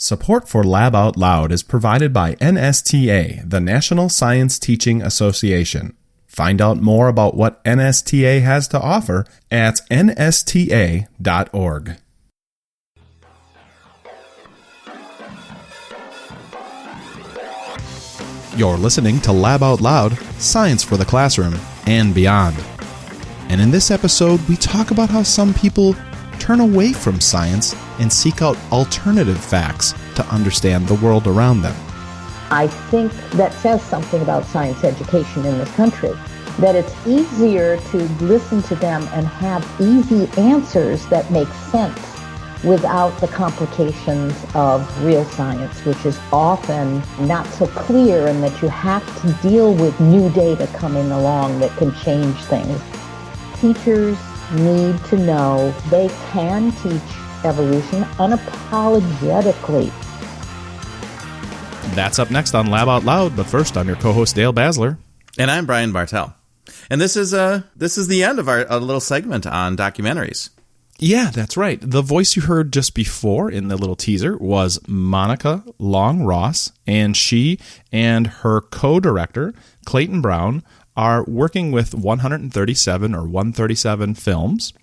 Support for Lab Out Loud is provided by NSTA, the National Science Teaching Association. Find out more about what NSTA has to offer at nsta.org. You're listening to Lab Out Loud, Science for the Classroom and beyond. And in this episode, we talk about how some people turn away from science and seek out alternative facts to understand the world around them. I think that says something about science education in this country, that it's easier to listen to them and have easy answers that make sense without the complications of real science, which is often not so clear, and that you have to deal with new data coming along that can change things. Teachers need to know they can teach evolution unapologetically. That's up next on Lab Out Loud, but first, I'm your co-host Dale Basler. And I'm Brian Bartel. And this is the end of our little segment on documentaries. Yeah, that's right. The voice you heard just before in the little teaser was Monica Long-Ross, and she and her co-director, Clayton Brown, are working with 137 films,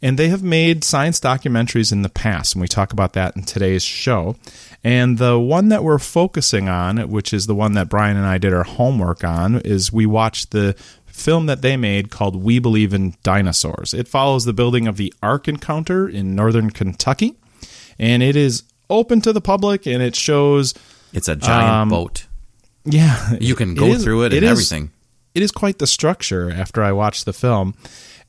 and they have made science documentaries in the past, and we talk about that in today's show. And the one that we're focusing on, which is the one that Brian and I did our homework on, is we watched the film that they made called We Believe in Dinosaurs. It follows the building of the Ark Encounter in northern Kentucky, and it is open to the public, and it shows... It's a giant boat. Yeah. You can go through it and everything. It is quite the structure after I watched the film.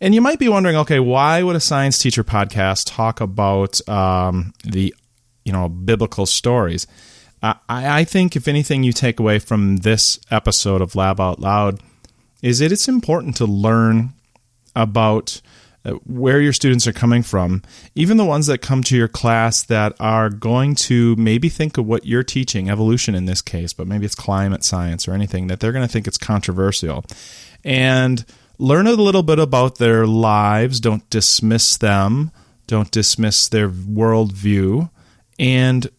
And you might be wondering, okay, why would a science teacher podcast talk about the biblical stories? I think if anything you take away from this episode of Lab Out Loud is that it's important to learn about where your students are coming from, even the ones that come to your class that are going to maybe think of what you're teaching, evolution in this case, but maybe it's climate science or anything, that they're going to think it's controversial. And learn a little bit about their lives. Don't dismiss them. Don't dismiss their worldview. And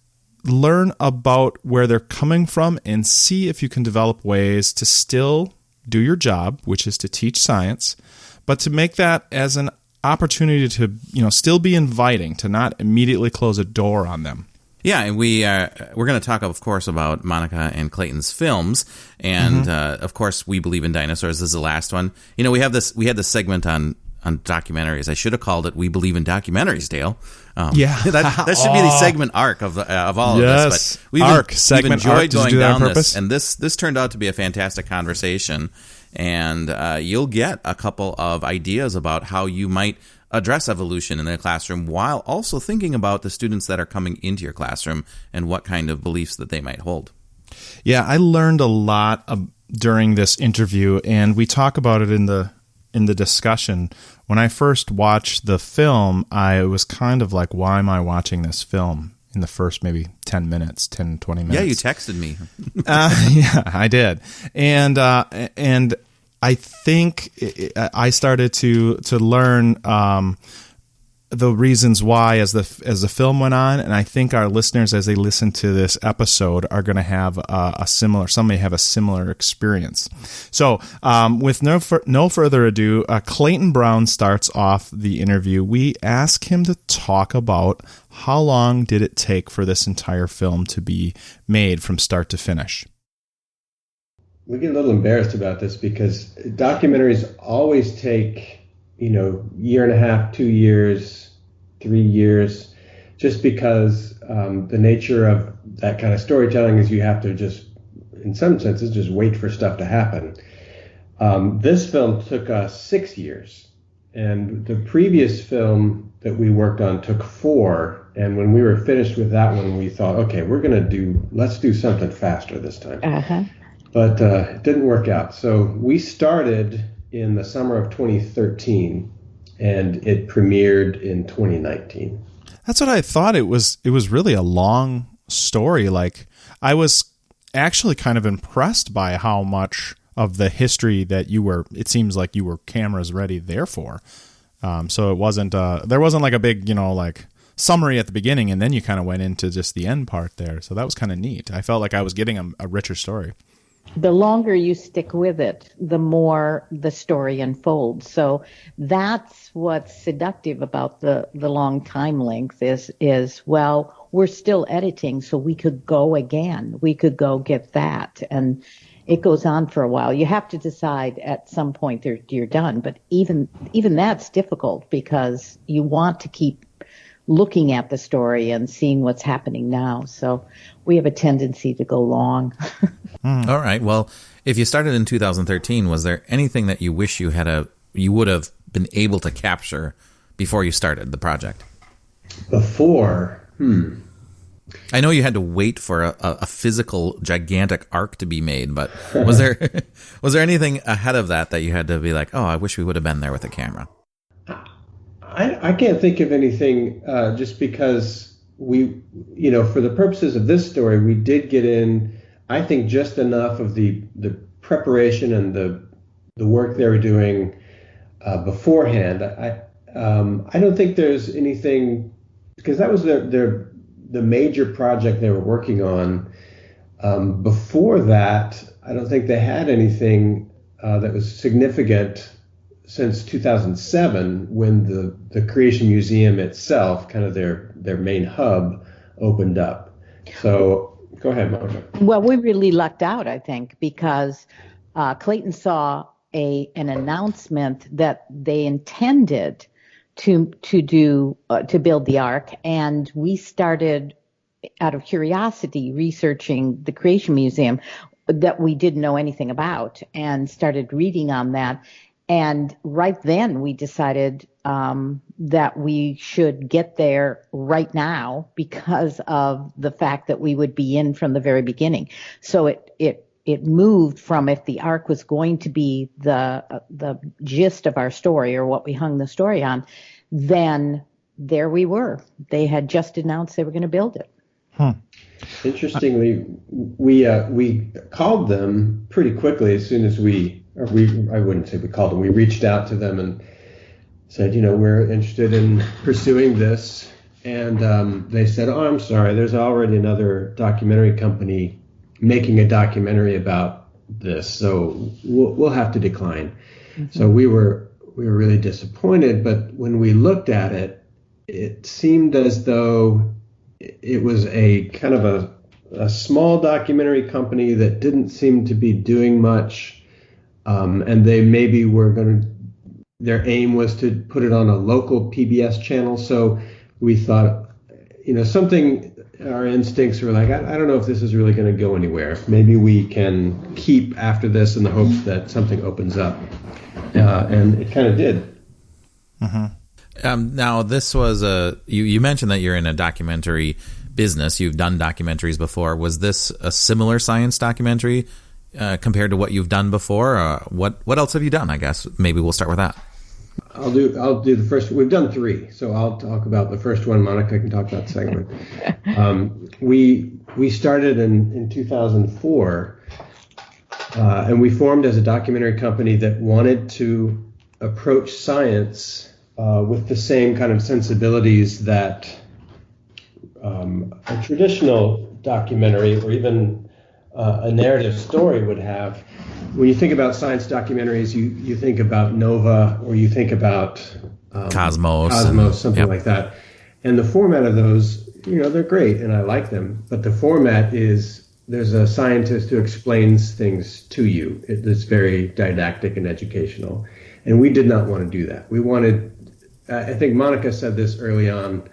learn about where they're coming from and see if you can develop ways to still do your job, which is to teach science, but to make that as an opportunity to, still be inviting, to not immediately close a door on them. Yeah, and we're going to talk, of course, about Monica and Clayton's films, and of course, We Believe in Dinosaurs is the last one. We had this segment on documentaries. I should have called it We Believe in Documentaries, Dale. Yeah, that should be the segment arc of all of this. But we've enjoyed going down this, and this turned out to be a fantastic conversation. And you'll get a couple of ideas about how you might address evolution in the classroom while also thinking about the students that are coming into your classroom and what kind of beliefs that they might hold. Yeah, I learned a lot during this interview, and we talk about it in the discussion. When I first watched the film, I was kind of like, why am I watching this film? In the first maybe 20 minutes. Yeah, you texted me. Yeah, I did. And I think I started to learn the reasons why as the film went on, and I think our listeners, as they listen to this episode, are going to have some may have a similar experience. So, with no further ado, Clayton Brown starts off the interview. We ask him to talk about how long did it take for this entire film to be made from start to finish. We get a little embarrassed about this because documentaries always take, year and a half, 2 years, 3 years, just because the nature of that kind of storytelling is you have to just, in some senses, just wait for stuff to happen. This film took us 6 years, and the previous film that we worked on took 4. And when we were finished with that one, we thought, okay, let's do something faster this time. But it didn't work out. So we started in the summer of 2013, and it premiered in 2019. That's what I thought. It was really a long story. Like, I was actually kind of impressed by how much of the history that it seems like you were cameras ready there for. So it wasn't, there wasn't like a big, summary at the beginning, and then you kind of went into just the end part there. So that was kind of neat. I felt like I was getting a richer story. The longer you stick with it, the more the story unfolds. So that's what's seductive about the long time length is, well, we're still editing, so we could go again. We could go get that. And it goes on for a while. You have to decide at some point you're done. But even that's difficult because you want to keep looking at the story and seeing what's happening now. So we have a tendency to go long. All right. Well, if you started in 2013, was there anything that you wish you would have been able to capture before you started the project? Before? I know you had to wait for a physical gigantic ark to be made, but was there anything ahead of that you had to be like, oh, I wish we would have been there with a camera? I can't think of anything just because we, for the purposes of this story, we did get in, I think, just enough of the preparation and the work they were doing beforehand. I don't think there's anything, because that was the major project they were working on. Before that, I don't think they had anything that was significant since 2007, when the Creation Museum itself, kind of their main hub, opened up. So go ahead, Monica. Well, we really lucked out, I think, because Clayton saw an announcement that they intended to build the Ark, and we started out of curiosity researching the Creation Museum that we didn't know anything about, and started reading on that. And right then we decided that we should get there right now because of the fact that we would be in from the very beginning. So it moved from, if the Ark was going to be the gist of our story, or what we hung the story on, then there we were. They had just announced they were going to build it. Interestingly, we called them pretty quickly as soon as I wouldn't say we called them. We reached out to them and said, we're interested in pursuing this. And they said, oh, I'm sorry, there's already another documentary company making a documentary about this, so we'll have to decline. Mm-hmm. So we were really disappointed. But when we looked at it, it seemed as though it was a kind of a small documentary company that didn't seem to be doing much. And they maybe their aim was to put it on a local PBS channel. So we thought, our instincts were like, I don't know if this is really going to go anywhere. Maybe we can keep after this in the hopes that something opens up. And it kind of did. Mm-hmm. Now, this was you mentioned that you're in a documentary business. You've done documentaries before. Was this a similar science documentary compared to what you've done before? What else have you done? I guess maybe we'll start with that. I'll do the first. We've done 3, so I'll talk about the first one. Monica can talk about the second one. We started in 2004, and we formed as a documentary company that wanted to approach science with the same kind of sensibilities that a traditional documentary or even a narrative story would have. When you think about science documentaries, you think about Nova, or you think about Cosmos, something like that. And the format of those, they're great, and I like them. But the format is, there's a scientist who explains things to you. It's very didactic and educational. And we did not want to do that. We wanted, I think Monica said this early on,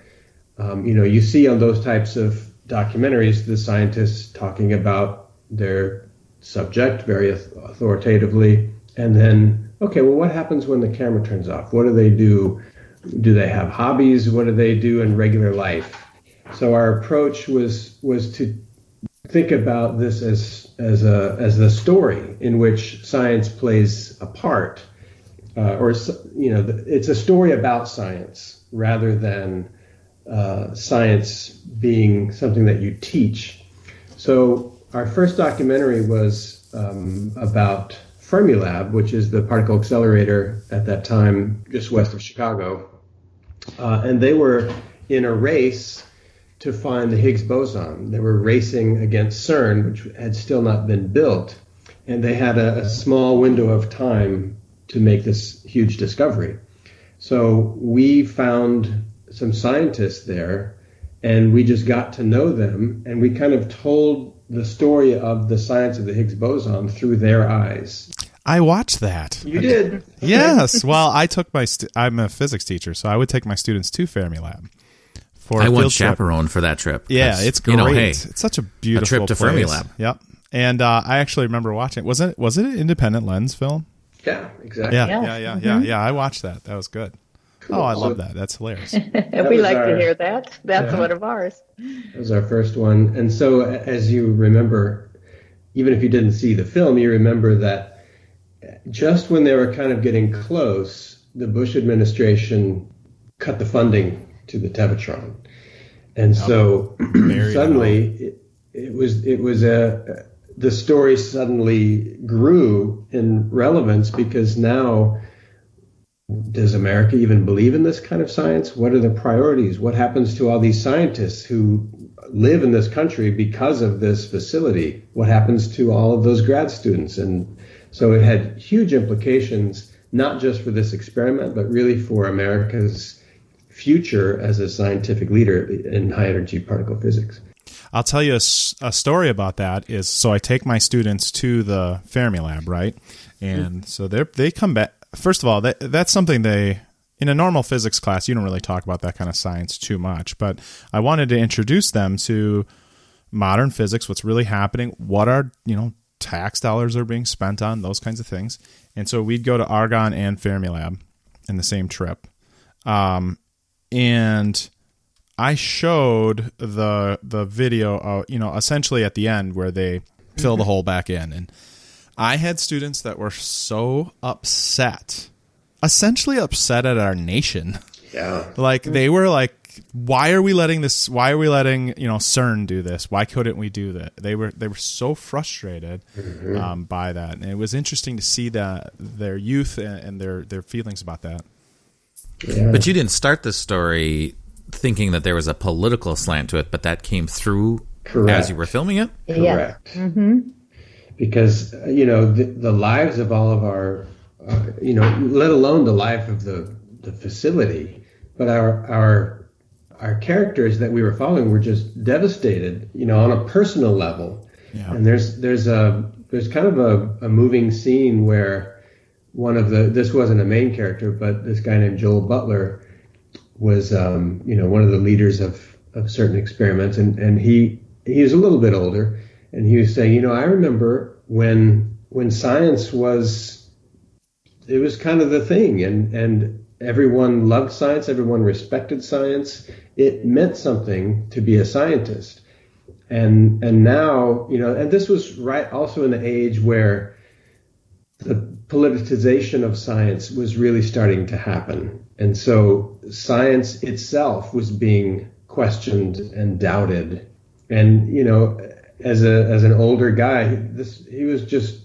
you see on those types of documentaries, the scientists talking about their subject very authoritatively, and then, okay, well, what happens when the camera turns off? What do they do? Do they have hobbies? What do they do in regular life? So our approach was to think about this as the story in which science plays a part, it's a story about science rather than science being something that you teach. So our first documentary was about Fermilab, which is the particle accelerator at that time just west of Chicago. And they were in a race to find the Higgs boson. They were racing against CERN, which had still not been built, and they had a small window of time to make this huge discovery. So we found some scientists there, and we just got to know them, and we kind of told the story of the science of the Higgs boson through their eyes. I watched that. You did? Yes. Well, I took I'm a physics teacher, so I would take my students to Fermilab. I went chaperone for that trip. Yeah, it's great. It's such a beautiful trip to Fermilab. Yep. And I actually remember watching it. Was it an independent lens film? Yeah, exactly. Yeah. I watched that. That was good. Cool. Oh, I love that. That's hilarious. We like to hear that. That's one of ours. That was our first one. And so, as you remember, even if you didn't see the film, you remember that just when they were kind of getting close, the Bush administration cut the funding to the Tevatron. And so suddenly the story suddenly grew in relevance, because now, does America even believe in this kind of science? What are the priorities? What happens to all these scientists who live in this country because of this facility? What happens to all of those grad students? And so it had huge implications, not just for this experiment, but really for America's future as a scientific leader in high energy particle physics. I'll tell you a story about that. So I take my students to the Fermilab, right? And so they come back. First of all, that's something in a normal physics class, you don't really talk about that kind of science too much. But I wanted to introduce them to modern physics, what's really happening, what our tax dollars are being spent on, those kinds of things. And so we'd go to Argonne and Fermilab in the same trip. And I showed the video, essentially at the end where they fill the hole back in. And I had students that were so essentially upset at our nation. Yeah. Like they were like, why are we letting CERN do this? Why couldn't we do that? They were so frustrated by that. And it was interesting to see their youth and their feelings about that. Yeah. But you didn't start the story thinking that there was a political slant to it, but that came through as you were filming it? Correct. Yeah. Mm-hmm. Because, the lives of all of our, let alone the life of the facility, but our characters that we were following were just devastated, on a personal level. Yeah. And there's kind of a moving scene where this wasn't a main character, but this guy named Joel Butler was, one of the leaders of certain experiments, and he was a little bit older, and he was saying, I remember when science was kind of the thing, and everyone loved science, everyone respected science. It meant something to be a scientist, and now, and this was right also in the age where the politicization of science was really starting to happen. And so science itself was being questioned and doubted. And, as an older guy, he was just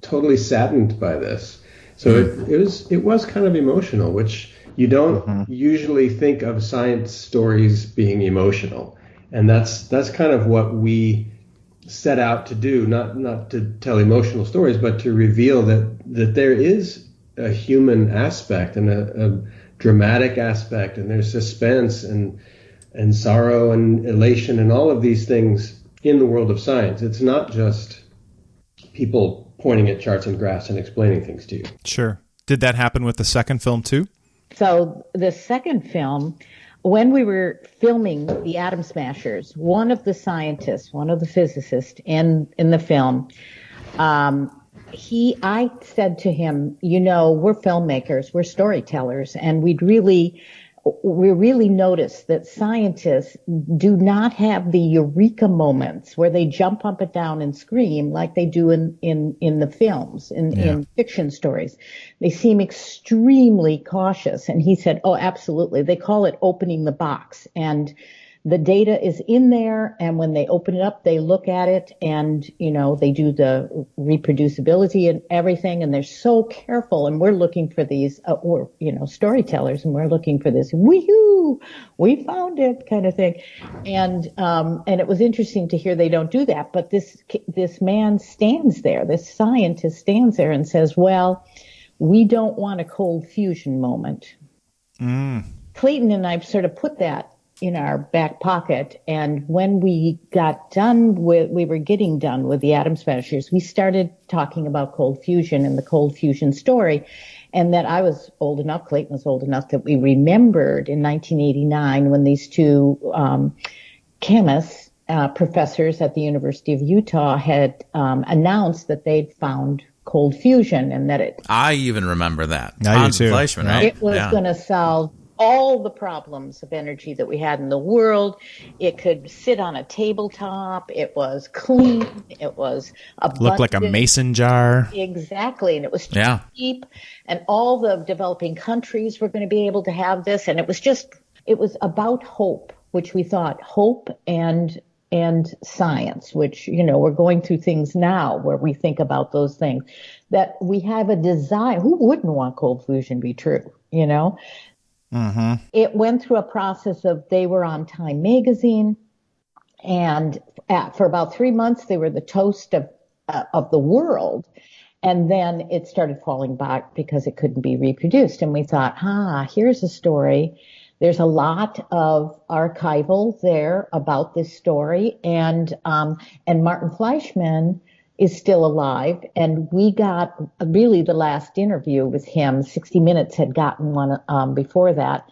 totally saddened by this. So it was kind of emotional, which you don't usually think of science stories being emotional. And that's kind of what we set out to do, not to tell emotional stories, but to reveal that there is a human aspect and a dramatic aspect, and there's suspense and sorrow and elation and all of these things in the world of science. It's not just people pointing at charts and graphs and explaining things to you. Sure. Did that happen with the second film too? So the second film, when we were filming The Atom Smashers, one of the scientists, one of the physicists in the film, I said to him, we're filmmakers, we're storytellers, and we really noticed that scientists do not have the eureka moments where they jump up and down and scream like they do in the films, in fiction stories. They seem extremely cautious. And he said, oh, absolutely. They call it opening the box. And the data is in there, and when they open it up, they look at it, and, they do the reproducibility and everything, and they're so careful, and we're looking for these, storytellers, and we're looking for this, woohoo, we found it kind of thing. And it was interesting to hear they don't do that, but this man stands there, this scientist stands there and says, well, we don't want a cold fusion moment. Clayton and I sort of put that in our back pocket. And when we were getting done with the Atom Smashers, we started talking about cold fusion and the cold fusion story. And that I was old enough, Clayton was old enough, that we remembered in 1989 when these two chemists, professors at the University of Utah, had announced that they'd found cold fusion, and that I even remember that. I do too. Fleischmann, right? It was going to solve all the problems of energy that we had in the world. It could sit on a tabletop. It was clean. It was abundant. Looked like a mason jar. Exactly. And it was cheap. And all the developing countries were going to be able to have this. And it was about hope, which we thought hope and science, which, we're going through things now where we think about those things, that we have a desire. Who wouldn't want cold fusion to be true, Mm-hmm. It went through a process of, they were on Time magazine, and for about 3 months, they were the toast of the world. And then it started falling back because it couldn't be reproduced. And we thought, here's a story. There's a lot of archival there about this story, and Martin Fleischmann is still alive, and we got really the last interview with him. 60 Minutes had gotten one before that,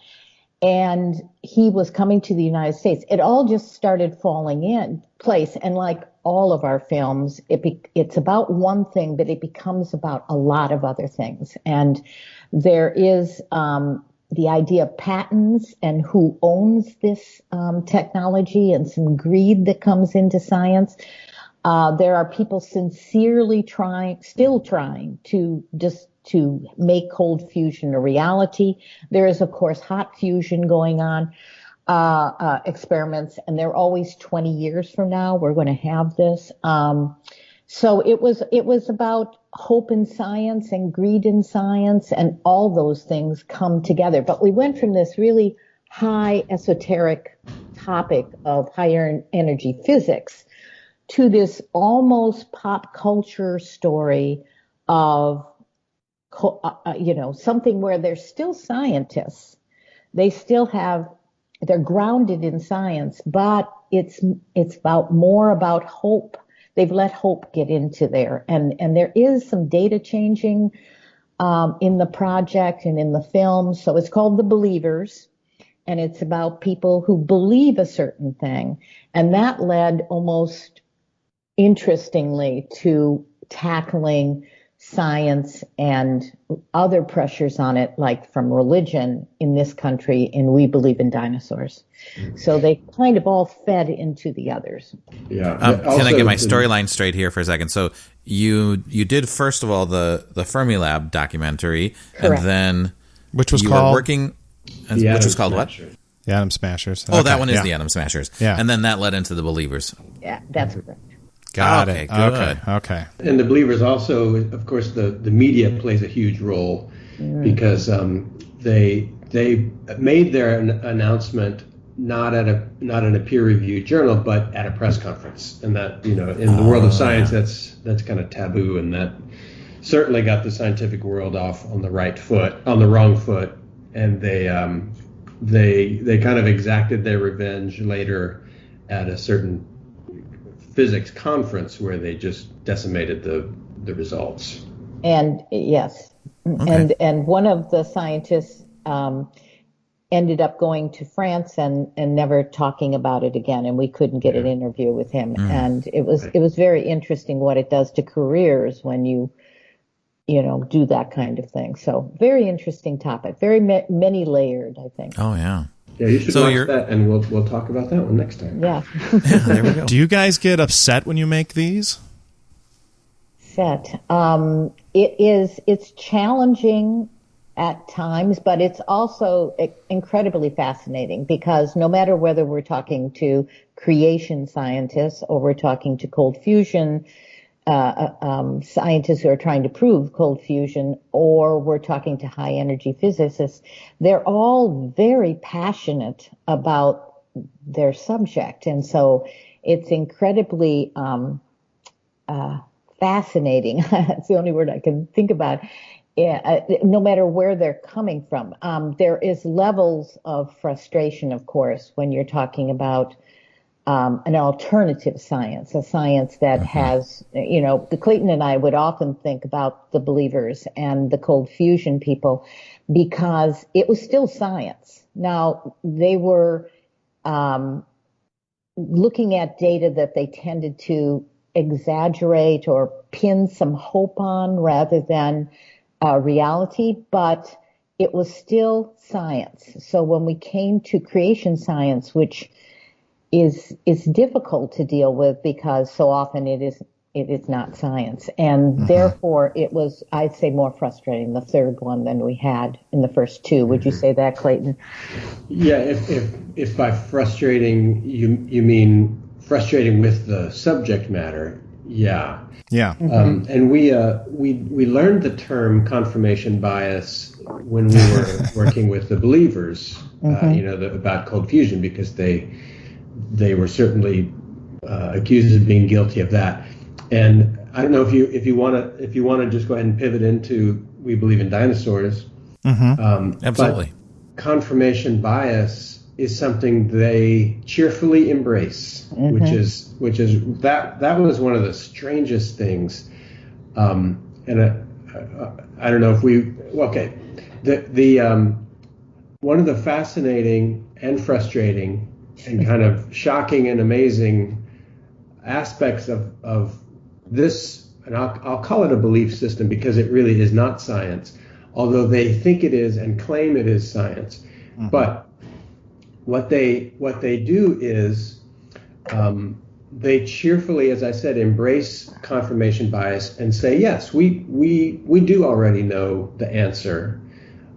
and he was coming to the United States. It all just started falling in place, and like all of our films, it's about one thing, but it becomes about a lot of other things, and there is the idea of patents and who owns this technology, and some greed that comes into science. There are people sincerely still trying to make cold fusion a reality. There is, of course, hot fusion going on, experiments, and they're always 20 years from now, we're going to have this. So it was about hope in science and greed in science, and all those things come together. But we went from this really high esoteric topic of higher energy physics to this almost pop culture story of, something where they're still scientists. They're grounded in science, but it's more about hope. They've let hope get into there. And there is some data changing in the project and in the film. So it's called The Believers, and it's about people who believe a certain thing. And that led almost interestingly to tackling science and other pressures on it, like from religion in this country, and We Believe in Dinosaurs. So they kind of all fed into the others. Yeah. Can I get my storyline straight here for a second? So you did, first of all, the Fermilab documentary. Correct. And then which was you called were working, which was called Smashers. what? The Atom Smashers. Oh, that one is the Atom Smashers. Yeah. And then that led into The Believers. Yeah, that's correct. Got Okay, it. good. Okay. And The Believers also, of course, the media plays a huge role because they made their announcement not in a peer-reviewed journal, but at a press conference. And that, in the world of science, that's kind of taboo, and that certainly got the scientific world off on the wrong foot, and they kind of exacted their revenge later at a certain physics conference where they just decimated the results. And yes, Okay. and one of the scientists ended up going to France and never talking about it again, and we couldn't get an interview with him. And it was very interesting what it does to careers when you do that kind of thing. So very interesting topic, very many layered, I think. Oh, yeah. Yeah, you should watch that, and we'll talk about that one next time. Yeah. There we go. Do you guys get upset when you make these? It's challenging at times, but it's also incredibly fascinating because no matter whether we're talking to creation scientists or we're talking to cold fusion scientists who are trying to prove cold fusion, or we're talking to high energy physicists, they're all very passionate about their subject. And so it's incredibly fascinating. That's the only word I can think about. No matter where they're coming from. There is levels of frustration, of course, when you're talking about an alternative science, a science that has, the Clayton and I would often think about the believers and the cold fusion people because it was still science. Now, they were looking at data that they tended to exaggerate or pin some hope on rather than reality, but it was still science. So when we came to creation science, which is difficult to deal with because so often it is not science, and therefore it was, I'd say, more frustrating, the third one, than we had in the first two. Would you say that, Clayton? Yeah, if by frustrating you mean frustrating with the subject matter, yeah. Yeah. And we learned the term confirmation bias when we were working with the believers, about cold fusion, because they were certainly accused of being guilty of that. And I don't know if you want to just go ahead and pivot into we believe in dinosaurs. Absolutely. But confirmation bias is something they cheerfully embrace, which is that was one of the strangest things. And I don't know if the one of the fascinating and frustrating and kind of shocking and amazing aspects of this, and I'll call it a belief system because it really is not science, although they think it is and claim it is science. But what they do is they cheerfully, as I said, embrace confirmation bias and say, yes, we do already know the answer,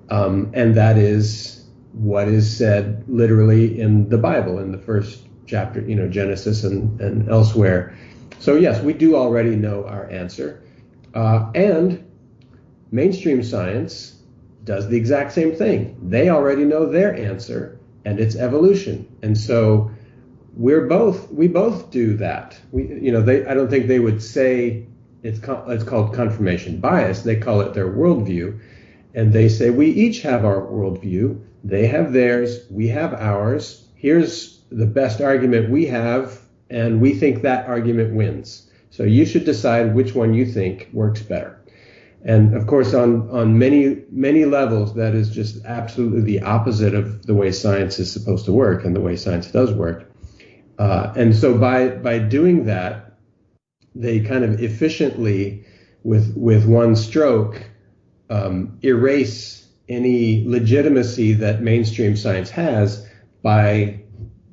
and that is what is said literally in the Bible, in the first chapter, Genesis and elsewhere. So yes, we do already know our answer. And mainstream science does the exact same thing. They already know their answer, and it's evolution. And so we both do that. I don't think they would say it's called confirmation bias. They call it their worldview. And they say we each have our worldview. They have theirs, we have ours. Here's the best argument we have, and we think that argument wins. So you should decide which one you think works better. And of course, on many levels, that is just absolutely the opposite of the way science is supposed to work and the way science does work. And so by doing that, they kind of efficiently, with one stroke, erase any legitimacy that mainstream science has by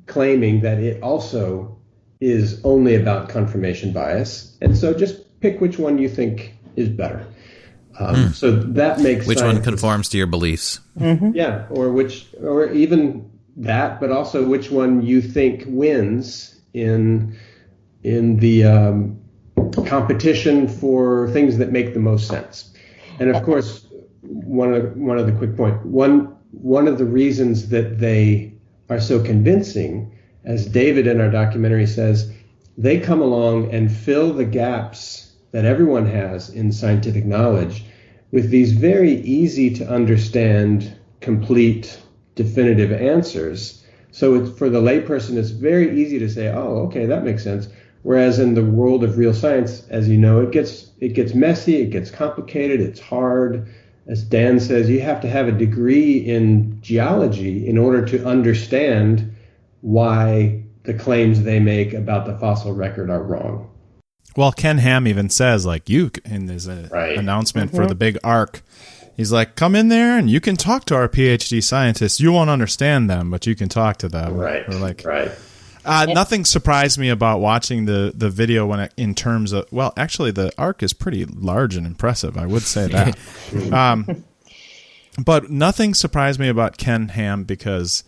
claiming that it also is only about confirmation bias. And so just pick which one you think is better. So that makes which one conforms to your beliefs. Yeah, or even that, but also which one you think wins in the competition for things that make the most sense. And of course, one other quick point. One of the reasons that they are so convincing, as David in our documentary says, they come along and fill the gaps that everyone has in scientific knowledge with these very easy to understand, complete, definitive answers. So for the layperson, it's very easy to say, oh, okay, that makes sense. Whereas in the world of real science, as you know, it gets messy, it gets complicated, it's hard. As Dan says, you have to have a degree in geology in order to understand why the claims they make about the fossil record are wrong. Well, Ken Ham even says, in his announcement for the big Ark, he's like, come in there and you can talk to our PhD scientists. You won't understand them, but you can talk to them. Right. Nothing surprised me about watching the video in terms of, well, actually the Ark is pretty large and impressive. I would say that. But nothing surprised me about Ken Ham, because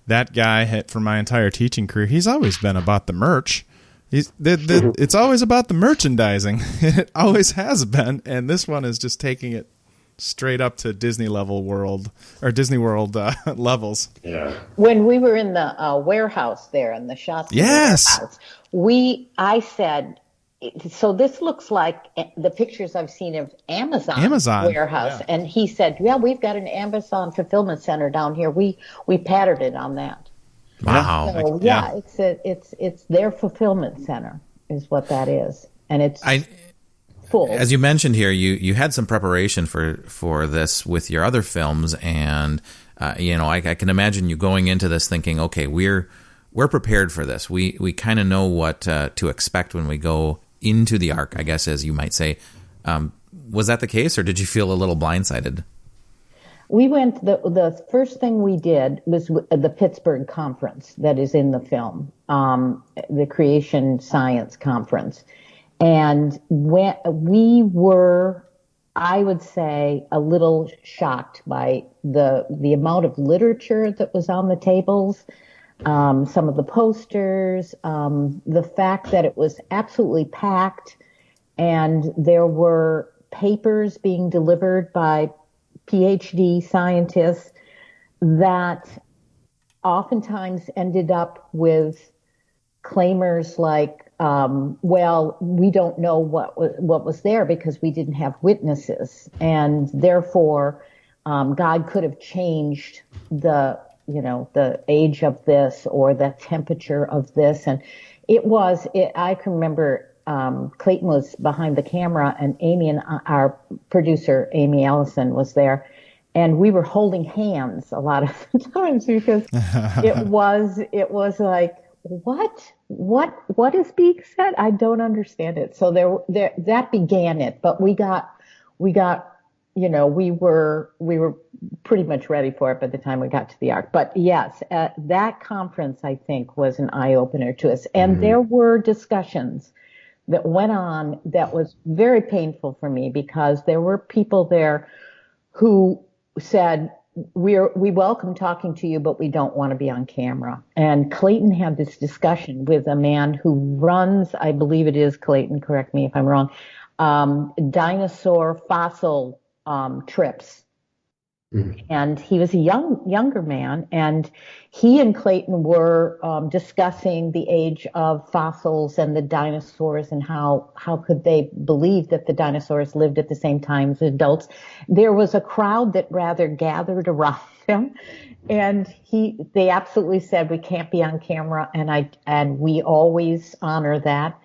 that guy had, for my entire teaching career, he's always been about the merch. It's always about the merchandising. It always has been, and this one is just taking it straight up to Disney World levels. Yeah. When we were in the warehouse there in the shots, warehouse, I said, so this looks like the pictures I've seen of Amazon warehouse, and he said, yeah, we've got an Amazon fulfillment center down here. We patterned it on that. Wow. So, it's their fulfillment center is what that is, and it's full. As you mentioned here, you had some preparation for this with your other films, and I can imagine you going into this thinking, okay, we're prepared for this. We kind of know what to expect when we go into the Ark, I guess, as you might say. Was that the case, or did you feel a little blindsided? We went, the first thing we did was the Pittsburgh conference that is in the film, the Creation Science Conference. And when we were, I would say, a little shocked by the amount of literature that was on the tables, some of the posters, the fact that it was absolutely packed, and there were papers being delivered by PhD scientists that oftentimes ended up with claimers like, well, we don't know what was there because we didn't have witnesses, and therefore God could have changed the age of this or the temperature of this. And I can remember Clayton was behind the camera, and Amy and our producer, Amy Allison, was there. And we were holding hands a lot of the times because it was like, what is being said? I don't understand it. So there that began it, but we were pretty much ready for it by the time we got to the Ark. But yes, that conference, I think, was an eye opener to us. And there were discussions that went on that was very painful for me, because there were people there who said, we welcome talking to you, but we don't want to be on camera. And Clayton had this discussion with a man who runs, I believe it is Clayton, correct me if I'm wrong, dinosaur fossil trips. And he was a younger man, and he and Clayton were discussing the age of fossils and the dinosaurs, and how could they believe that the dinosaurs lived at the same time as adults. There was a crowd that rather gathered around him, and they absolutely said, we can't be on camera, and we always honor that.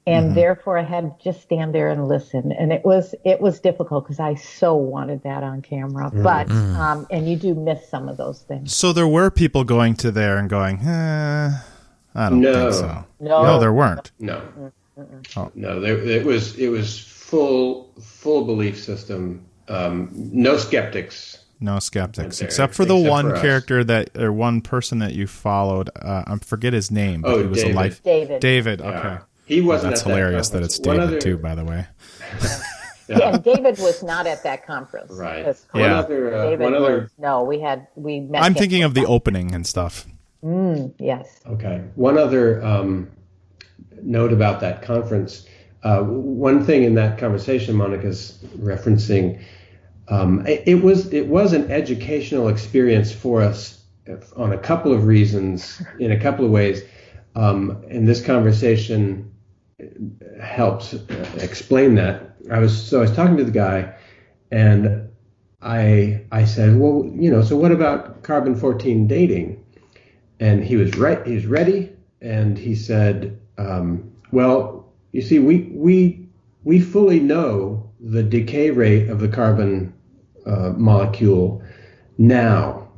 And therefore I had to just stand there and listen. And it was difficult because I so wanted that on camera. But, and you do miss some of those things. So there were people going to there and going, I don't think so. No, there weren't. No. Oh. No, it was full belief system. No skeptics. No skeptics, except for the one character or one person that you followed. I forget his name, but he was David. David, yeah. Okay. He wasn't. That's hilarious that it's David too, by the way. Yeah, David was not at that conference. Right. We met. I'm thinking of the opening and stuff. Yes. Okay. One other note about that conference. One thing in that conversation Monica's referencing, it was an educational experience for us on a couple of reasons, in a couple of ways. And this conversation helps explain that. I was talking to the guy, and I said, well, so what about carbon-14 dating? And he was right. He was ready, and he said, well, you see, we fully know the decay rate of the carbon molecule now,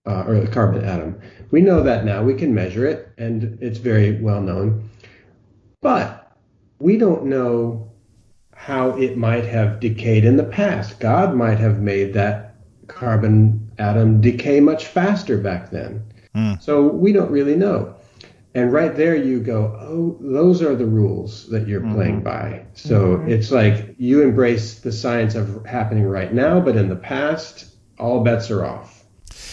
or the carbon atom. We know that now. We can measure it, and it's very well known. But we don't know how it might have decayed in the past. God might have made that carbon atom decay much faster back then. So we don't really know. And right there you go, oh, those are the rules that you're playing by. So it's like you embrace the science of happening right now, but in the past, all bets are off.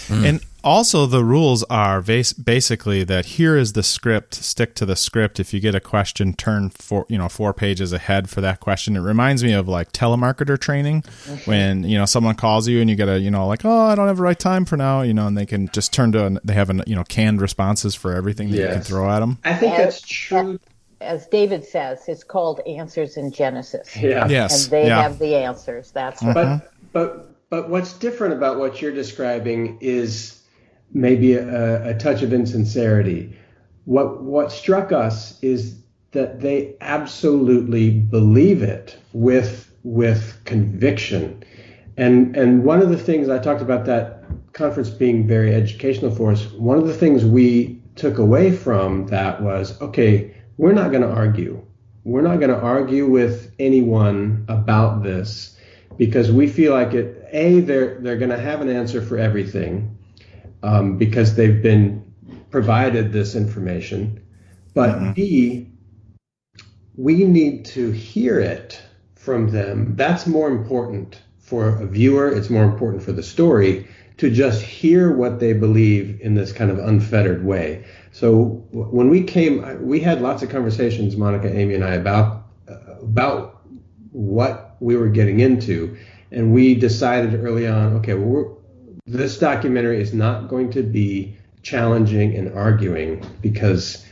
And also the rules are basically that here is the script, stick to the script. If you get a question, turn 4 pages ahead for that question. It reminds me of like telemarketer training when, someone calls you and you get a, like, oh, I don't have the right time for now, and they can just turn to, they have, canned responses for everything that you can throw at them. I think that's true. As David says, it's called Answers in Genesis. Yeah. Yes. And they have the answers. That's right. But what's different about what you're describing is maybe a touch of insincerity. What struck us is that they absolutely believe it with conviction. And one of the things I talked about that conference being very educational for us, one of the things we took away from that was, okay, we're not going to argue. We're not going to argue with anyone about this because we feel like they're going to have an answer for everything because they've been provided this information. But B, we need to hear it from them. That's more important for a viewer. It's more important for the story to just hear what they believe in this kind of unfettered way. So when we had lots of conversations, Monica, Amy, and I, about what we were getting into. And we decided early on, okay, this documentary is not going to be challenging and arguing because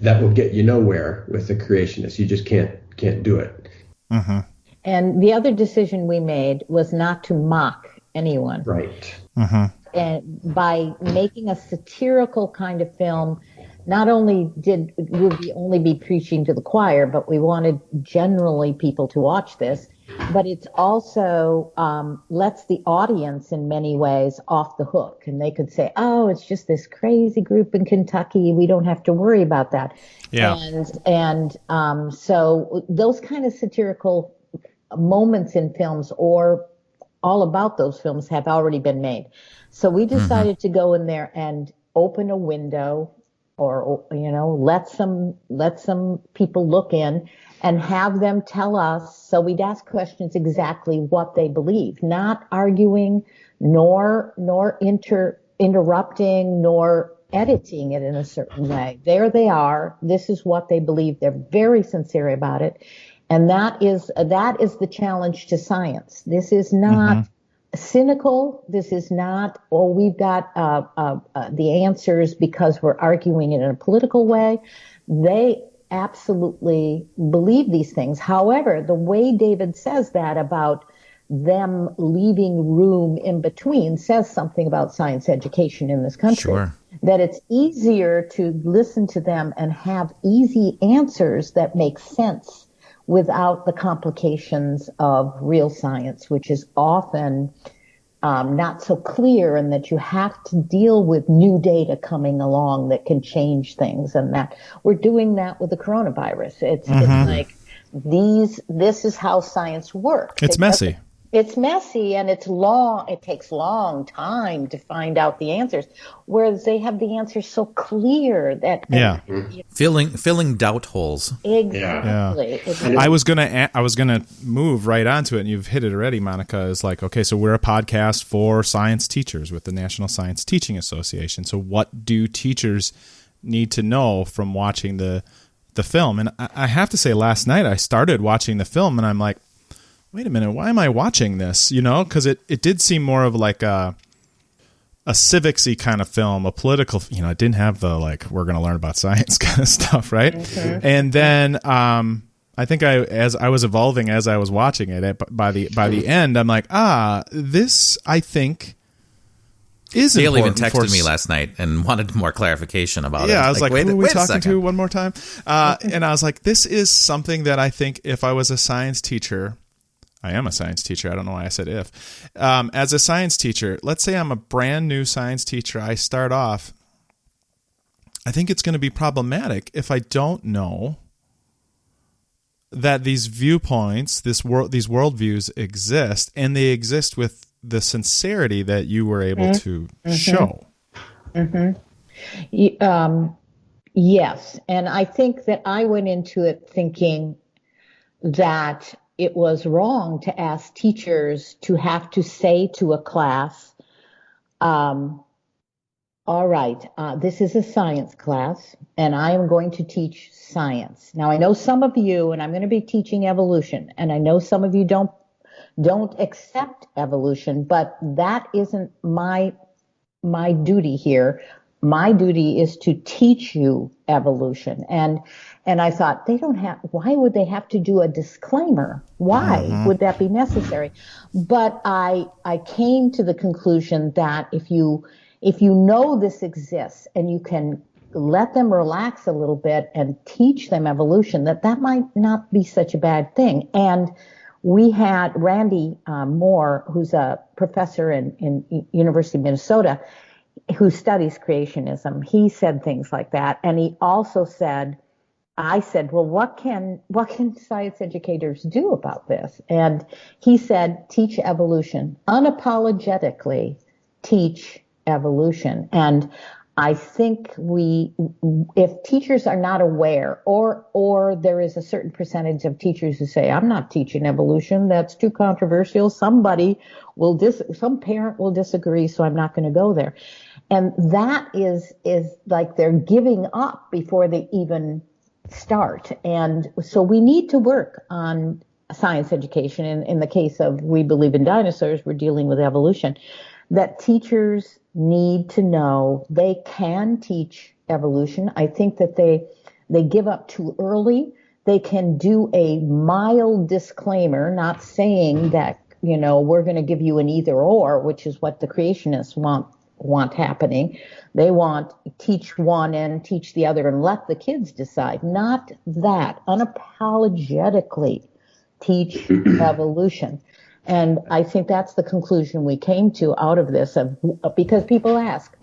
that will get you nowhere with the creationists. You just can't do it. Mm-hmm. And the other decision we made was not to mock anyone. Right. Mm-hmm. And by making a satirical kind of film, not only would we only be preaching to the choir, but we wanted generally people to watch this, but it's also lets the audience in many ways off the hook. And they could say, oh, it's just this crazy group in Kentucky. We don't have to worry about that. Yeah. And so those kind of satirical moments in films or all about those films have already been made. So we decided to go in there and open a window or, let some people look in and have them tell us. So we'd ask questions exactly what they believe, not arguing, nor interrupting, nor editing it in a certain way. There they are. This is what they believe. They're very sincere about it. And that is the challenge to science. This is not cynical. This is not, we've got the answers because we're arguing it in a political way. They absolutely believe these things. However, the way David says that about them leaving room in between says something about science education in this country. Sure. That it's easier to listen to them and have easy answers that make sense without the complications of real science, which is often not so clear, and that you have to deal with new data coming along that can change things. And that we're doing that with the coronavirus. It's like this is how science works. It's messy. It's messy and it's long. It takes long time to find out the answers, whereas they have the answers so clear that filling doubt holes. Exactly. Yeah. I was gonna move right onto it, and you've hit it already, Monica. Is like, okay, so we're a podcast for science teachers with the National Science Teaching Association. So what do teachers need to know from watching the film? And I have to say, last night I started watching the film, and I'm like, wait a minute, why am I watching this? Because it did seem more of like a civics-y kind of film, a political, it didn't have the we're going to learn about science kind of stuff, right? Mm-hmm. And then I think as I was evolving as I was watching it, by the end, I'm like, this I think is Dale important. Even texted me last night and wanted more clarification about it. Yeah, I was like, who are we talking to one more time? And I was like, this is something that I think if I was a science teacher, I am a science teacher. I don't know why I said if. As a science teacher, let's say I'm a brand new science teacher. I start off. I think it's going to be problematic if I don't know that these viewpoints, these worldviews exist, and they exist with the sincerity that you were able to show. Yes, and I think that I went into it thinking that it was wrong to ask teachers to have to say to a class, all right, this is a science class, and I am going to teach science. Now, I know some of you, and I'm going to be teaching evolution, and I know some of you don't accept evolution, but that isn't my duty here. My duty is to teach you evolution. And I thought, why would they have to do a disclaimer? Why would that be necessary? But I came to the conclusion that if you know this exists and you can let them relax a little bit and teach them evolution, that might not be such a bad thing. And we had Randy Moore, who's a professor in University of Minnesota, who studies creationism. He said things like that. And he also said, I said, well, what can science educators do about this? And he said, teach evolution. Unapologetically teach evolution. And I think if teachers are not aware, or there is a certain percentage of teachers who say, I'm not teaching evolution, that's too controversial, some parent will disagree, so I'm not going to go there. And that is like they're giving up before they even start. And so we need to work on science education. In the case of We Believe in Dinosaurs, we're dealing with evolution, that teachers need to know they can teach evolution. I think that they give up too early. They can do a mild disclaimer, not saying that, we're going to give you an either or, which is what the creationists want happening. They want teach one and teach the other and let the kids decide. Not that. Unapologetically teach evolution. And I think that's the conclusion we came to out of this, because people ask,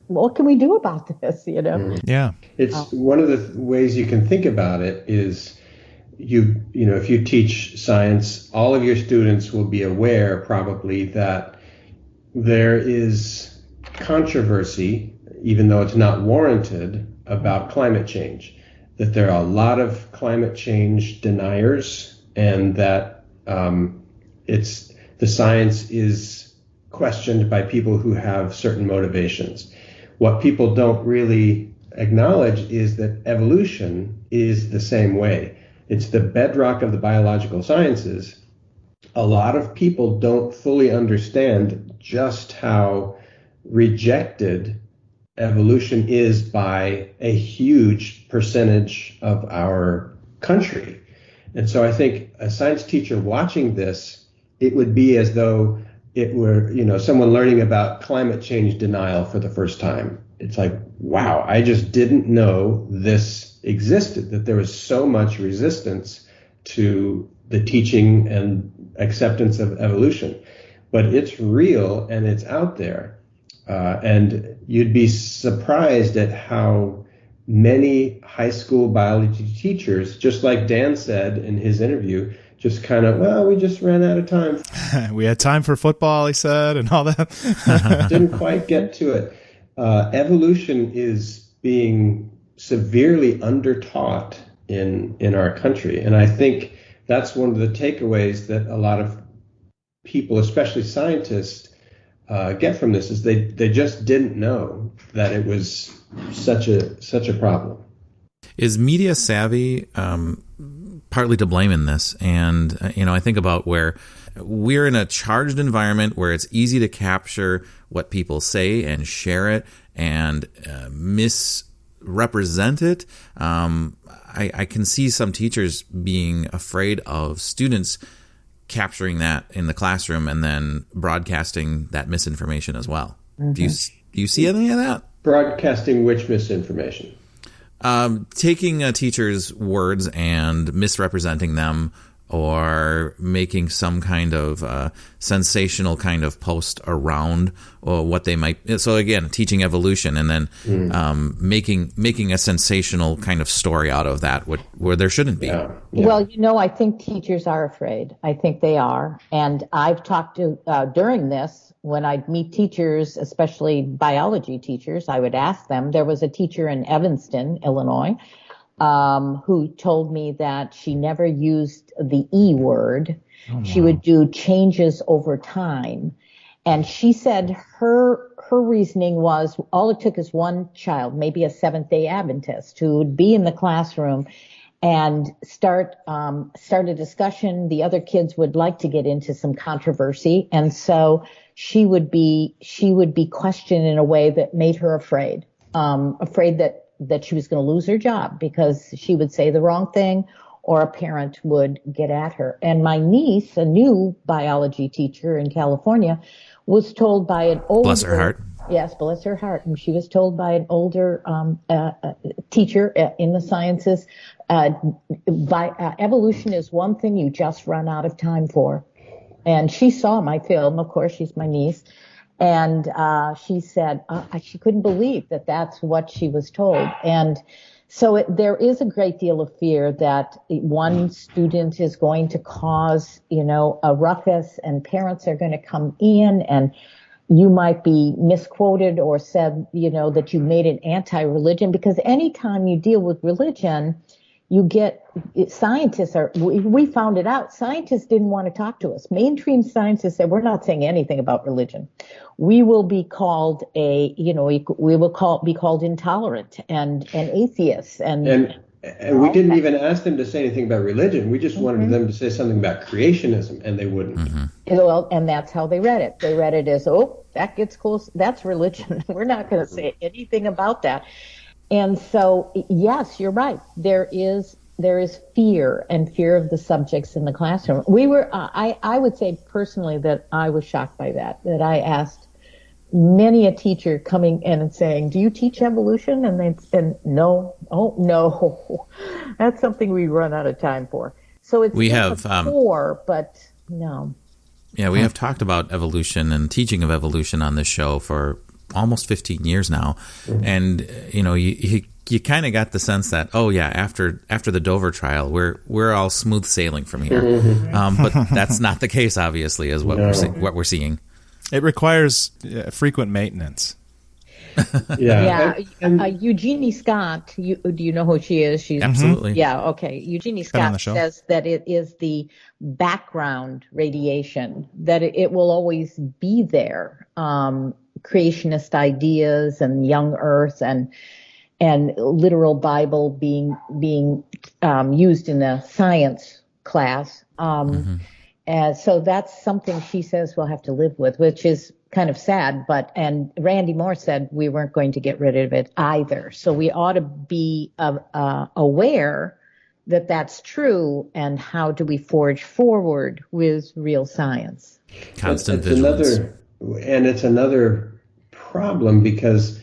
what can we do about this? Yeah. It's one of the ways you can think about it is if you teach science, all of your students will be aware probably that there is controversy, even though it's not warranted, about climate change, that there are a lot of climate change deniers, and that the science is questioned by people who have certain motivations. What people don't really acknowledge is that evolution is the same way. It's the bedrock of the biological sciences. A lot of people don't fully understand just how rejected evolution is by a huge percentage of our country. And so I think a science teacher watching this, it would be as though it were, someone learning about climate change denial for the first time. It's like, wow, I just didn't know this existed, that there was so much resistance to the teaching and acceptance of evolution. But it's real and it's out there. And you'd be surprised at how many high school biology teachers, just like Dan said in his interview, just kind of, we just ran out of time. We had time for football, he said, and all that. Didn't quite get to it. Evolution is being severely undertaught in our country. And I think that's one of the takeaways that a lot of people, especially scientists, get from this, is they just didn't know that it was such a problem. Is media savvy partly to blame in this? And I think about where we're in a charged environment where it's easy to capture what people say and share it and misrepresent it. I can see some teachers being afraid of students capturing that in the classroom and then broadcasting that misinformation as well. Mm-hmm. Do you see any of that? Broadcasting which misinformation? Taking a teacher's words and misrepresenting them, or making some kind of sensational kind of post around or what they might. So again, teaching evolution and then making a sensational kind of story out of that where there shouldn't be. Yeah. Well, I think teachers are afraid. I think they are. And I've talked to, during this, when I'd meet teachers, especially biology teachers, I would ask them. There was a teacher in Evanston, Illinois, who told me that she never used the E word. She would do changes over time. And she said her reasoning was all it took is one child, maybe a Seventh-day Adventist, who would be in the classroom and start a discussion. The other kids would like to get into some controversy. And so she would be questioned in a way that made her afraid that she was going to lose her job because she would say the wrong thing or a parent would get at her. And my niece, a new biology teacher in California, was told by an older... Bless her heart. Yes, bless her heart. And she was told by an older teacher in the sciences, evolution is one thing you just run out of time for. And she saw my film. Of course, she's my niece. And she said she couldn't believe that that's what she was told. And so there is a great deal of fear that one student is going to cause, a ruckus, and parents are going to come in, and you might be misquoted or said, that you made an anti-religion, because anytime you deal with religion, you get scientists we found it out. Scientists didn't want to talk to us. Mainstream scientists said, we're not saying anything about religion. We will be called be called intolerant and atheists. And we didn't even ask them to say anything about religion. We just wanted them to say something about creationism, and they wouldn't. Mm-hmm. Well, and that's how they read it. They read it as, that gets close. That's religion. We're not going to say anything about that. And so, yes, you're right. There is fear and fear of the subjects in the classroom. I would say personally that I was shocked by that I asked many a teacher coming in and saying, do you teach evolution? And they'd say, no. Oh, no. That's something we run out of time for. So it's core, but no. Yeah, we have talked about evolution and teaching of evolution on this show for almost 15 years now. And, you kind of got the sense that, after the Dover trial, we're all smooth sailing from here. But that's not the case, obviously, is what we're seeing. It requires frequent maintenance. Eugenie Scott, do you know who she is? She's absolutely. Yeah, okay. Eugenie Scott says that it is the background radiation, that it will always be there. Creationist ideas and young earth and literal Bible being used in a science class. And so that's something she says we'll have to live with, which is kind of sad. And Randy Moore said we weren't going to get rid of it either. So we ought to be aware that that's true, and how do we forge forward with real science? Constant vigilance. It's another problem, because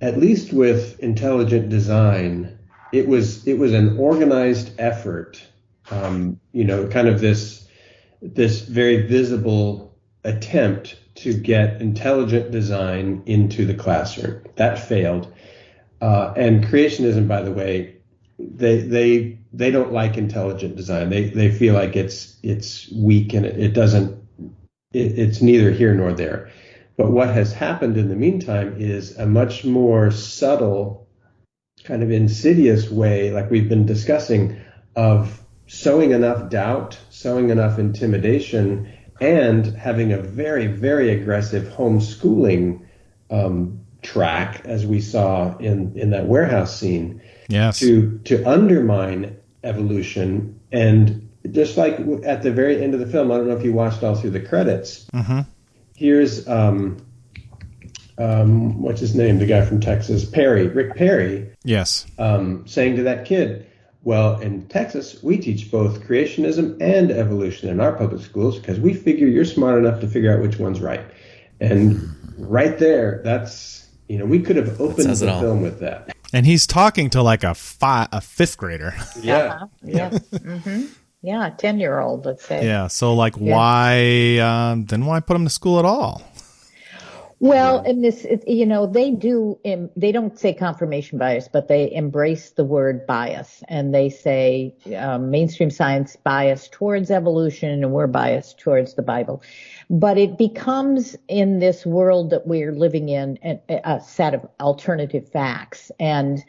at least with intelligent design, it was an organized effort, kind of this very visible attempt to get intelligent design into the classroom. That failed. And creationism, by the way, they don't like intelligent design. They feel like it's weak and it's neither here nor there. But what has happened in the meantime is a much more subtle, kind of insidious way, like we've been discussing, of sowing enough doubt, sowing enough intimidation, and having a very, very aggressive homeschooling track, as we saw in that warehouse scene, yes, to undermine evolution. And just like at the very end of the film, I don't know if you watched all through the credits. Mm-hmm. Here's what's his name? The guy from Texas, Rick Perry. Yes. Saying to that kid, well, in Texas, we teach both creationism and evolution in our public schools because we figure you're smart enough to figure out which one's right. And right there, that's, we could have opened the film with that. And he's talking to like a fifth grader. Yeah. Yeah. Mm-hmm. Yeah, a 10-year-old, let's say. Yeah, so why put him to school at all? Well, and this, they don't say confirmation bias, but they embrace the word bias, and they say mainstream science biased towards evolution, and we're biased towards the Bible. But it becomes, in this world that we're living in, a set of alternative facts. And,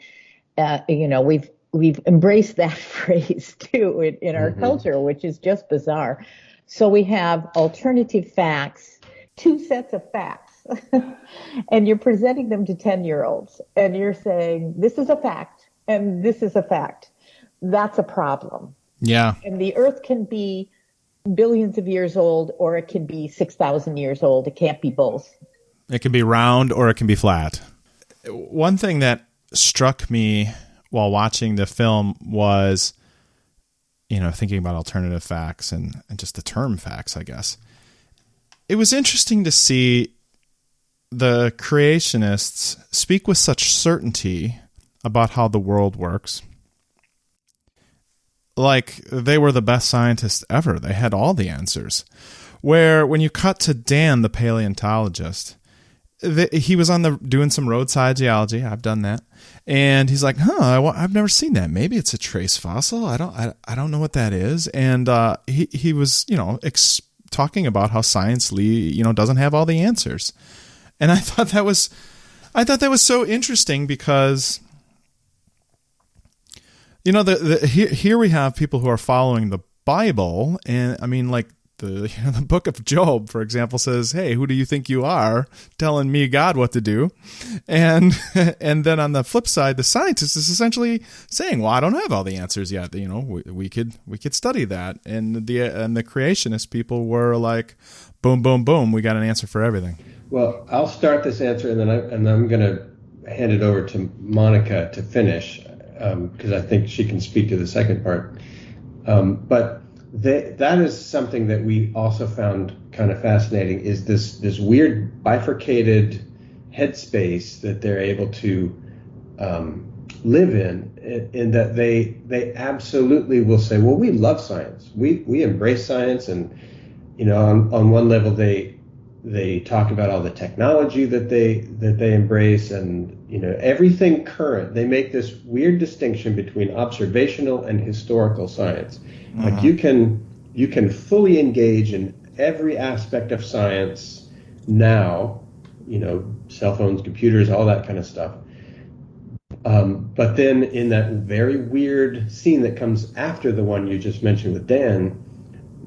we've embraced that phrase too in our culture, which is just bizarre. So we have alternative facts, two sets of facts, and you're presenting them to 10-year-olds, and you're saying, this is a fact, and this is a fact. That's a problem. Yeah. And the Earth can be billions of years old, or it can be 6,000 years old. It can't be both. It can be round or it can be flat. One thing that struck me while watching the film was, thinking about alternative facts and just the term facts, I guess. It was interesting to see the creationists speak with such certainty about how the world works. Like they were the best scientists ever. They had all the answers. Where when you cut to Dan, the paleontologist, he was doing some roadside geology. I've done that. And he's like, I've never seen that. Maybe it's a trace fossil. I don't know what that is. And he was, talking about how science, doesn't have all the answers. And I thought that was so interesting because, here we have people who are following the Bible, and I mean, like the book of Job, for example, says, "Hey, who do you think you are, telling me God what to do?" And then on the flip side, the scientist is essentially saying, "Well, I don't have all the answers yet. We could study that." And the creationist people were like, "Boom, boom, boom! We got an answer for everything." Well, I'll start this answer, and then I'm going to hand it over to Monica to finish, because I think she can speak to the second part. But that is something that we also found kind of fascinating, is this weird bifurcated headspace that they're able to live in that they absolutely will say, well, we love science. We embrace science, and on one level they talk about all the technology that they embrace, and everything current. They make this weird distinction between observational and historical science. Like you can fully engage in every aspect of science now, cell phones, computers, all that kind of stuff. But then in that very weird scene that comes after the one you just mentioned with Dan,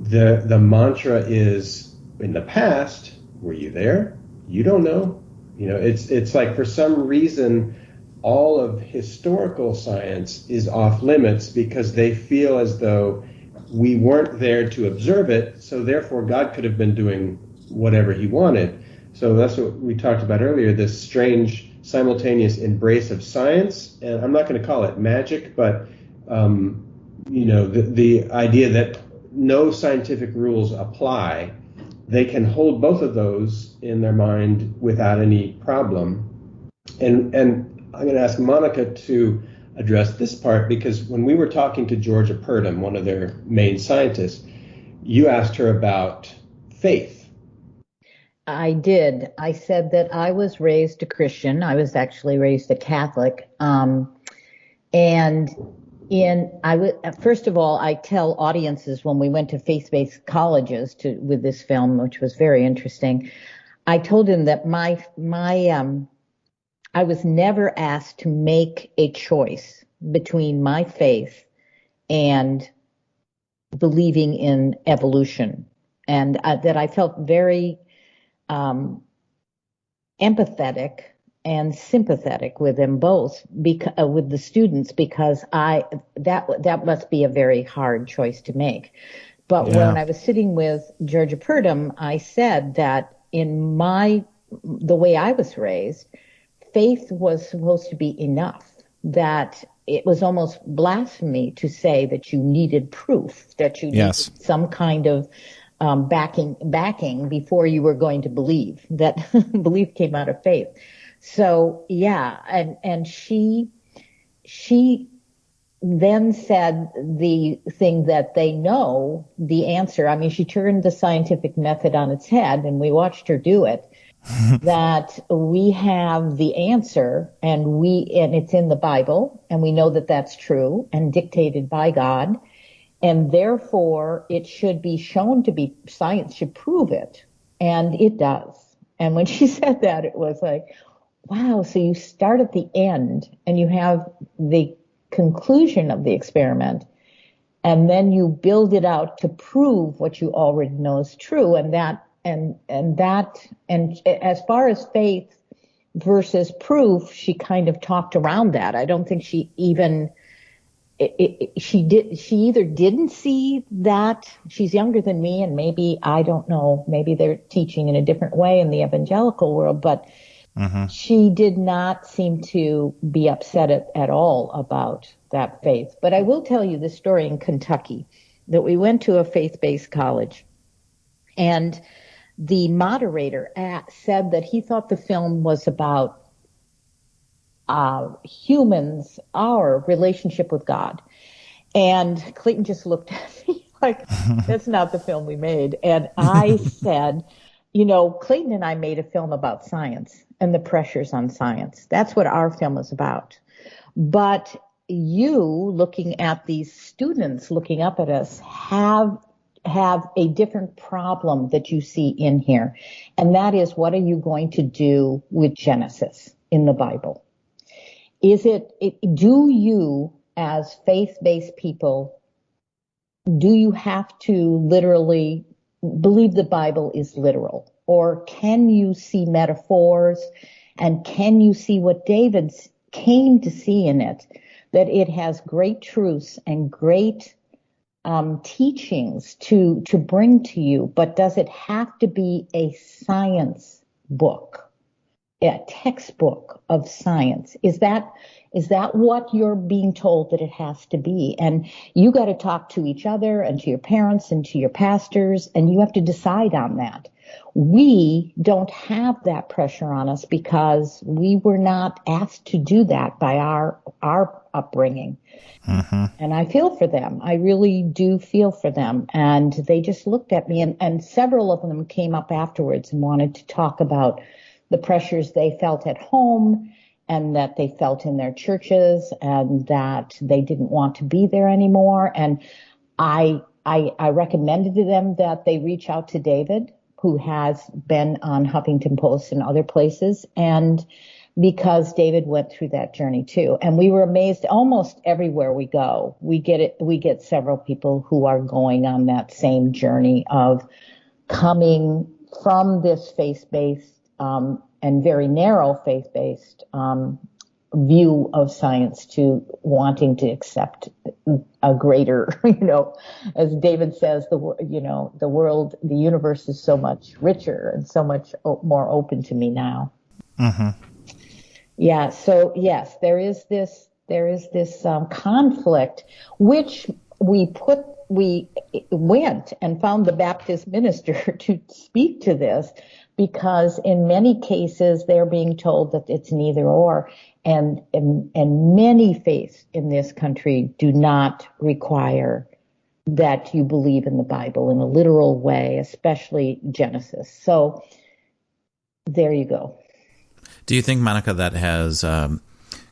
the mantra is, in the past, were you there? You don't know. It's like for some reason all of historical science is off limits because they feel as though we weren't there to observe it, so therefore God could have been doing whatever he wanted. So that's what we talked about earlier, this strange simultaneous embrace of science, and I'm not going to call it magic, but the idea that no scientific rules apply. They can hold both of those in their mind without any problem. And I'm going to ask Monica to address this part, because when we were talking to Georgia Purdom, one of their main scientists, you asked her about faith. I did. I said that I was raised a Christian. I was actually raised a Catholic. First of all, I tell audiences when we went to faith-based colleges with this film, which was very interesting, I told them that I was never asked to make a choice between my faith and believing in evolution, and that I felt very empathetic and sympathetic with them both, with the students, because that must be a very hard choice to make. But when I was sitting with Georgia Purdom, I said that the way I was raised, faith was supposed to be enough, that it was almost blasphemy to say that you needed proof, that you needed some kind of backing before you were going to believe, that belief came out of faith. So, and she then said the thing that they know, the answer. I mean, she turned the scientific method on its head, and we watched her do it, that we have the answer, and it's in the Bible, and we know that that's true and dictated by God, and therefore it should be shown to be, science should prove it, and it does. And when she said that, it was like, wow, so you start at the end and you have the conclusion of the experiment, and then you build it out to prove what you already know is true. And as far as faith versus proof, she kind of talked around that. I don't think she even, she either didn't see that. She's younger than me, and maybe, I don't know, maybe they're teaching in a different way in the evangelical world, but she did not seem to be upset at all about that faith. But I will tell you the story in Kentucky, that we went to a faith-based college, and the moderator said that he thought the film was about humans, our relationship with God. And Clayton just looked at me like, that's not the film we made. And I said, Clayton and I made a film about science and the pressures on science. That's what our film is about. But you, looking at these students looking up at us, have a different problem that you see in here. And that is, what are you going to do with Genesis in the Bible? Do you, as faith-based people, do you have to literally believe the Bible is literal? Or can you see metaphors, and can you see what David came to see in it, that it has great truths and great teachings to bring to you, but does it have to be a science book, a textbook of science? Is that what you're being told that it has to be? And you got to talk to each other and to your parents and to your pastors, and you have to decide on that. We don't have that pressure on us because we were not asked to do that by our upbringing. And I feel for them. I really do feel for them. And they just looked at me, and several of them came up afterwards and wanted to talk about the pressures they felt at home and that they felt in their churches, and that they didn't want to be there anymore. And I recommended to them that they reach out to David, who has been on Huffington Post and other places, and because David went through that journey too. And we were amazed. Almost everywhere we go, we get several people who are going on that same journey of coming from this faith-based and very narrow faith-based view of science to wanting to accept a greater, as David says, the world, the universe is so much richer and so much more open to me now. Yeah. So yes, there is this conflict, which we went and found the Baptist minister to speak to this, because in many cases they're being told that it's neither or. And many faiths in this country do not require that you believe in the Bible in a literal way, especially Genesis. So there you go. Do you think, Monica, that has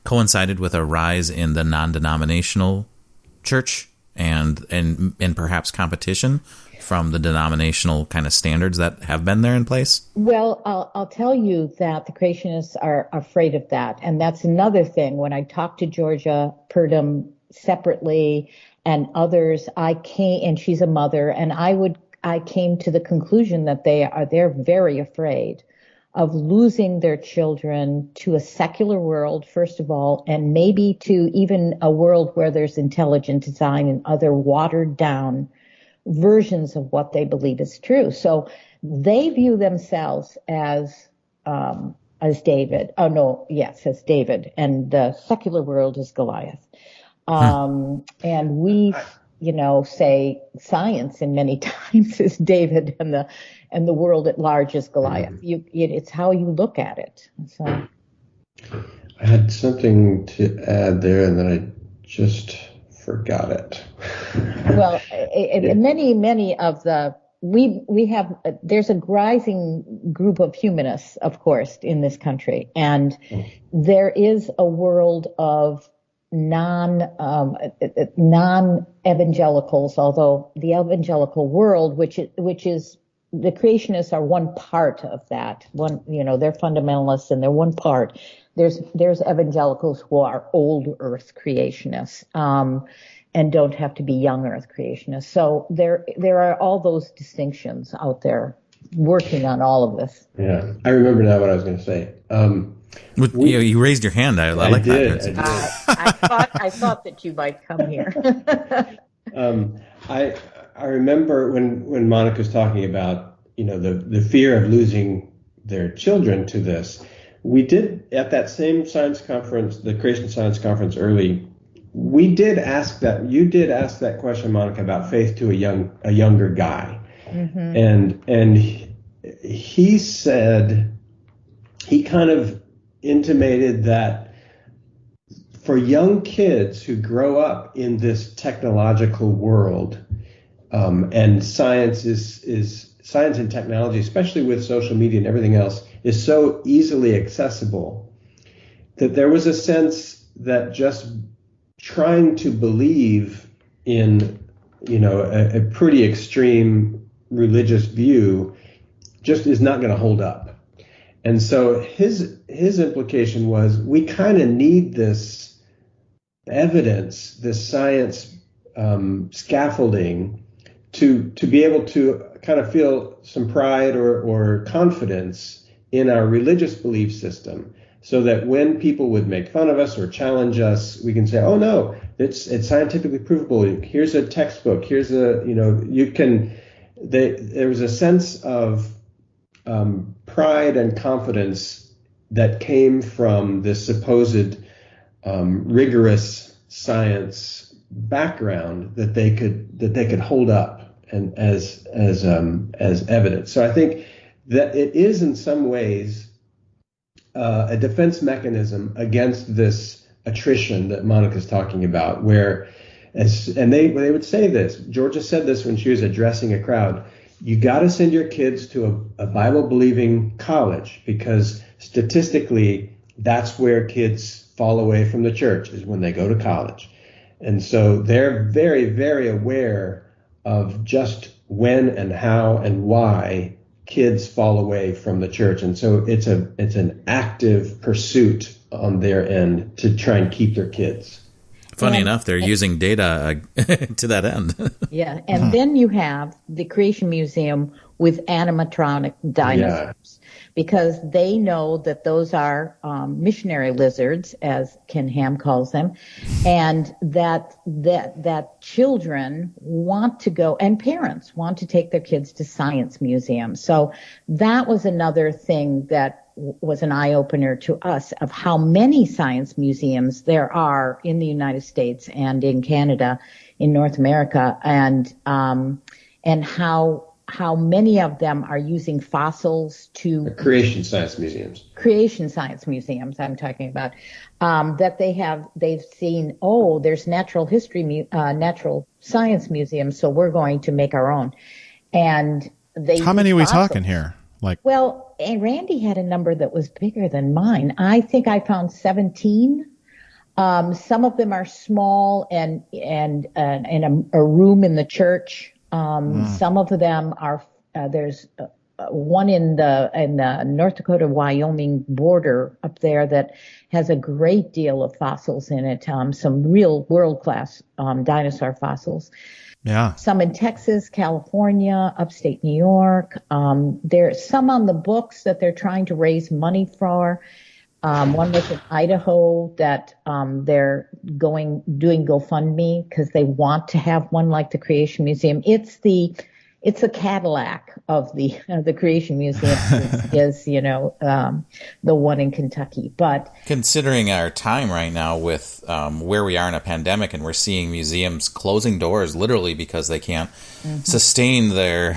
coincided with a rise in the non-denominational church and perhaps competition from the denominational kind of standards that have been there in place? Well, I'll tell you that the creationists are afraid of that. And that's another thing. When I talked to Georgia Purdom separately and others, and she's a mother, and I came to the conclusion that they're very afraid of losing their children to a secular world, first of all, and maybe to even a world where there's intelligent design and other watered down versions of what they believe is true. So they view themselves as David. Oh no, yes, as David, and the secular world is Goliath. And we, say science in many times is David, and the world at large is Goliath. It's how you look at it. So I had something to add there, and then I just forgot it. Well, many of there's a rising group of humanists, of course, in this country, and there is a world of non-evangelicals, although the evangelical world, which is the creationists are one part of that. They're fundamentalists and they're one part. there's evangelicals who are old Earth creationists, and don't have to be young Earth creationists. So there are all those distinctions out there working on all of this. Yeah, I remember now what I was going to say. You raised your hand. I like that. I thought that you might come here. I remember when Monica was talking about, the fear of losing their children to this. We did, at that same science conference, the Creation Science Conference early, you did ask that question, Monica, about faith to a younger guy. Mm-hmm. And he said, he kind of intimated that for young kids who grow up in this technological world, and science and technology, especially with social media and everything else, is so easily accessible, that there was a sense that just trying to believe in, a pretty extreme religious view just is not going to hold up. And so his implication was, we kind of need this evidence, this science scaffolding to be able to kind of feel some pride or confidence in our religious belief system, so that when people would make fun of us or challenge us, we can say, oh no, it's scientifically provable. Here's a textbook. Here's there was a sense of pride and confidence that came from this supposed rigorous science background that they could hold up and as evidence. So I think that it is in some ways a defense mechanism against this attrition that Monica's talking about, and they would say this. Georgia said this when she was addressing a crowd. You got to send your kids to a Bible-believing college, because statistically that's where kids fall away from the church, is when they go to college. And so they're very, very aware of just when and how and why kids fall away from the church. And so it's an active pursuit on their end to try and keep their kids. Funny enough, they're using data to that end. Yeah, and then you have the Creation Museum with animatronic dinosaurs, because they know that those are missionary lizards, as Ken Ham calls them, and that children want to go, and parents want to take their kids to science museums. So that was another thing that was an eye-opener to us of how many science museums there are in the United States and in Canada, in North America, and how many of them are using fossils to creation science museums. Creation science museums, I'm talking about, that they've seen, there's natural science museums, so we're going to make our own. And how many are we talking here? And Randy had a number that was bigger than mine. I think I found 17. Some of them are small and in a room in the church. Some of them are. There's one in the North Dakota Wyoming border up there that has a great deal of fossils in it. Some real world class dinosaur fossils. Yeah. Some in Texas, California, upstate New York. There's some on the books that they're trying to raise money for. One was in Idaho that they're doing GoFundMe because they want to have one like the Creation Museum. It's the Cadillac of the Creation Museum is the one in Kentucky. But considering our time right now with where we are in a pandemic, and we're seeing museums closing doors literally because they can't sustain their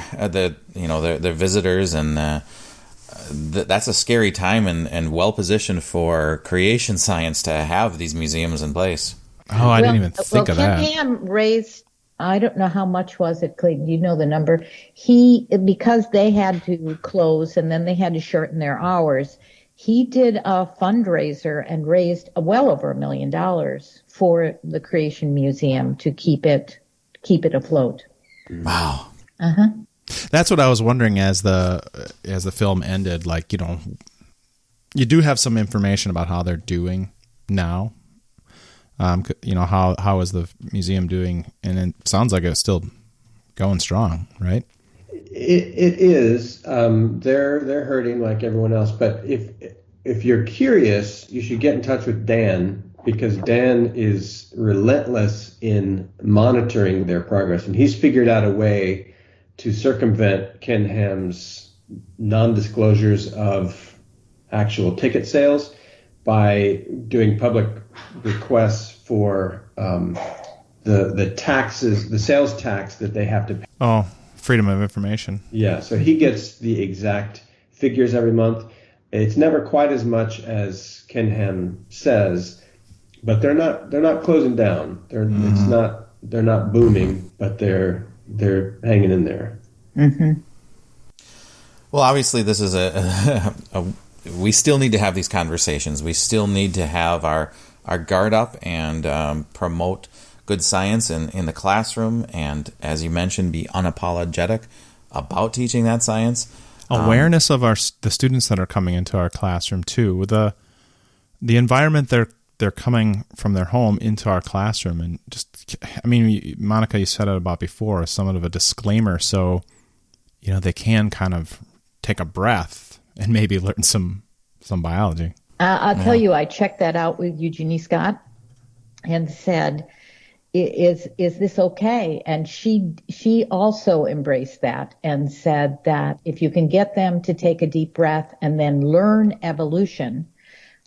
visitors, and that's a scary time and well positioned for creation science to have these museums in place. I didn't even think of that. Ken Ham raised, I don't know how much was it, Clayton, you know the number. Because they had to close and then they had to shorten their hours, he did a fundraiser and raised well over $1 million for the Creation Museum to keep it afloat. Wow. That's what I was wondering as the film ended. you do have some information about how they're doing now. How is the museum doing? And it sounds like it's still going strong, right? It is. They're hurting like everyone else. But if you're curious, you should get in touch with Dan, because Dan is relentless in monitoring their progress, and he's figured out a way to circumvent Ken Ham's non-disclosures of actual ticket sales by doing public requests for the taxes, the sales tax that they have to pay. Oh, freedom of information. Yeah, so he gets the exact figures every month. It's never quite as much as Ken Ham says, but they're not closing down. They're not booming, but they're hanging in there. Mm-hmm. Well, obviously, this is we still need to have these conversations. We still need to have our guard up and promote good science in the classroom, and, as you mentioned, be unapologetic about teaching that science. Awareness of the students that are coming into our classroom too, with the environment they're coming from their home into our classroom, and just, I mean, Monica, you said it about before, somewhat of a disclaimer, so they can kind of take a breath and maybe learn some biology. I'll tell you, I checked that out with Eugenie Scott and said, is this okay? And she also embraced that and said that if you can get them to take a deep breath and then learn evolution,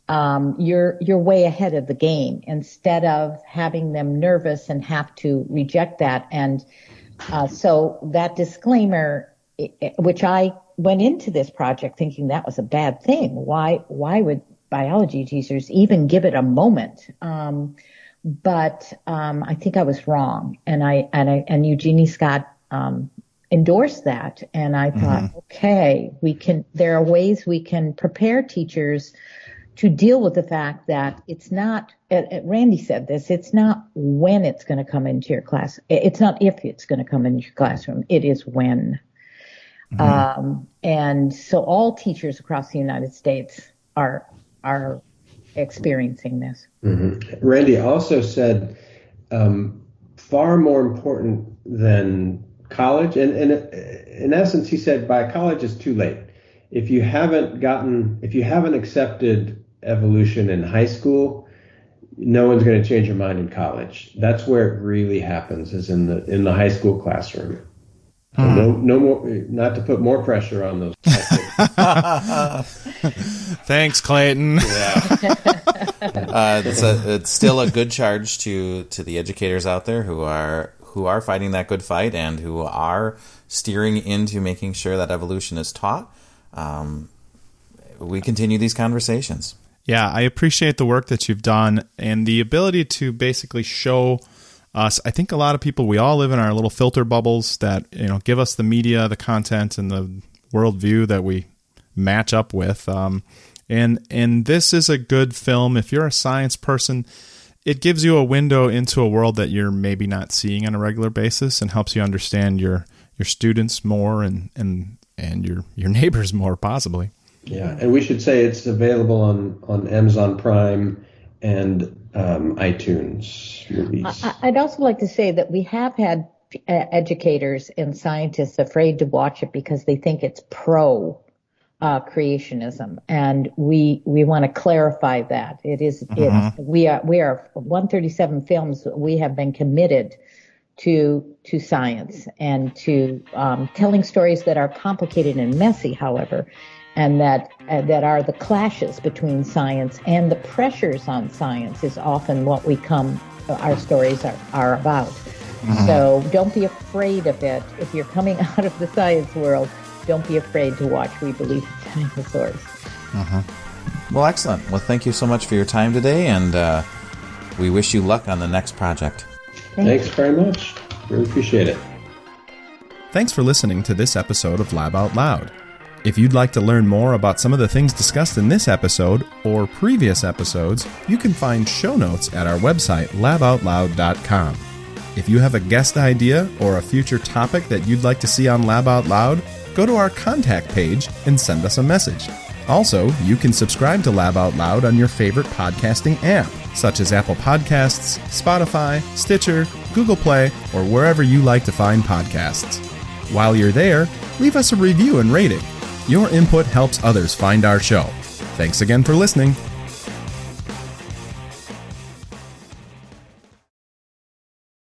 you're way ahead of the game, instead of having them nervous and have to reject that. And so that disclaimer, which I went into this project thinking that was a bad thing. Why would biology teachers even give it a moment? But I think I was wrong, and Eugenie Scott endorsed that, and I thought, okay, there are ways we can prepare teachers to deal with the fact that it's not. Randy said this: it's not when it's going to come into your class. It's not if it's going to come into your classroom. It is when. And so all teachers across the United States are experiencing this. Mm-hmm. Randy also said far more important than college, and in essence he said by college is too late. If you haven't accepted evolution in high school, no one's going to change your mind in college. That's where it really happens, is in the high school classroom. So no more, not to put more pressure on those. Thanks, Clayton. Yeah. It's still a good charge to the educators out there who are fighting that good fight and who are steering into making sure that evolution is taught. We continue these conversations. Yeah, I appreciate the work that you've done and the ability to basically show us. I think a lot of people, we all live in our little filter bubbles that give us the media, the content, and the worldview that we match up with. And this is a good film. If you're a science person, it gives you a window into a world that you're maybe not seeing on a regular basis, and helps you understand your students more and your neighbors more, possibly. Yeah, and we should say it's available on Amazon Prime and iTunes movies. I'd also like to say that we have had educators and scientists afraid to watch it because they think it's pro creationism, and we want to clarify that it is. We are 137 films. We have been committed to science and to telling stories that are complicated and messy, however, and that are the clashes between science and the pressures on science is often what our stories are about. So don't be afraid of it. If you're coming out of the science world, don't be afraid to watch We Believe in Dinosaurs. Well, excellent. Well, thank you so much for your time today, and we wish you luck on the next project. Thanks very much. Really appreciate it. Thanks for listening to this episode of Lab Out Loud. If you'd like to learn more about some of the things discussed in this episode or previous episodes, you can find show notes at our website, laboutloud.com. If you have a guest idea or a future topic that you'd like to see on Lab Out Loud, go to our contact page and send us a message. Also, you can subscribe to Lab Out Loud on your favorite podcasting app, such as Apple Podcasts, Spotify, Stitcher, Google Play, or wherever you like to find podcasts. While you're there, leave us a review and rating. Your input helps others find our show. Thanks again for listening.